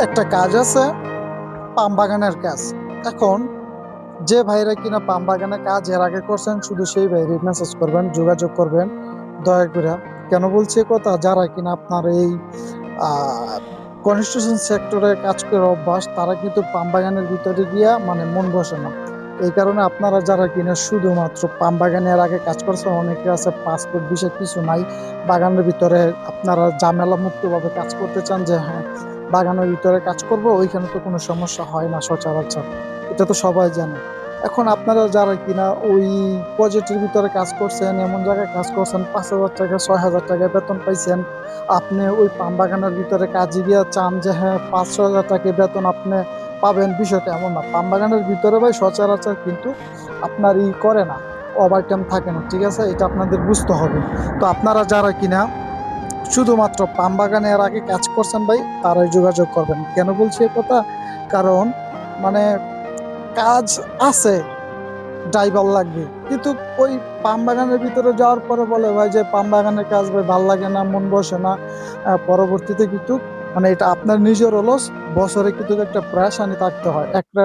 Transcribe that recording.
একটা কাজ আছে, পাম বাগানের কাজ। এখন যে ভাইরা কিনা পাম বাগানে কাজ এর আগে করছেন, শুধু সেই ভাইরে মেসেজ করবেন, যোগাযোগ করবেন দয়া করে। কেন বলছি এ কথা? যারা কিনা আপনার এই কনস্ট্রাকশন সেক্টরে কাজ করে অভ্যাস, তারা কিন্তু পাম বাগানের ভিতরে গিয়া মানে মন বসে না। এই কারণে আপনারা যারা কিনা শুধুমাত্র পাম বাগানে এর আগে কাজ করছেন, অনেকে আছে পাসপোর্ট বিষয় কিছু নাই, বাগানের ভিতরে আপনারা ঝামেলা মুক্ত ভাবে কাজ করতে চান, যে হ্যাঁ বাগানের ভিতরে কাজ করব, ওইখানে তো কোনো সমস্যা হয় না সচরাচর, এটা তো সবাই জানে। এখন আপনারা যারা কিনা ওই প্রজেক্টের ভিতরে কাজ করছেন, এমন জায়গায় কাজ করছেন 5,000 টাকা 6,000 টাকা বেতন পাইছেন, আপনি ওই পাম বাগানের ভিতরে কাজে গিয়ে চান যে হ্যাঁ 5-6 হাজার টাকা বেতন আপনি পাবেন, বিষয়টা এমন না। পাম বাগানের ভিতরে ভাই সচরাচর কিন্তু আপনার করে না, ওভার টাইম থাকে না, ঠিক আছে? এটা আপনাদের বুঝতে হবে। তো আপনারা যারা কিনা শুধুমাত্র পাম বাগানে এর আগে কাজ করছেন ভাই, তারাই যোগাযোগ করবেন। কেন বলছি এ কথা? কারণ মানে কাজ আছে, ড্রাইভার লাগবে, কিন্তু ওই পাম বাগানের ভিতরে যাওয়ার পরে বলে ভাই যে পাম বাগানের কাজ ভাই ভাল লাগে না, মন বসে না। পরবর্তীতে কিন্তু মানে এটা আপনার নিজের লস, বছরে কিন্তু একটা প্রেশানি থাকতে হয় একটা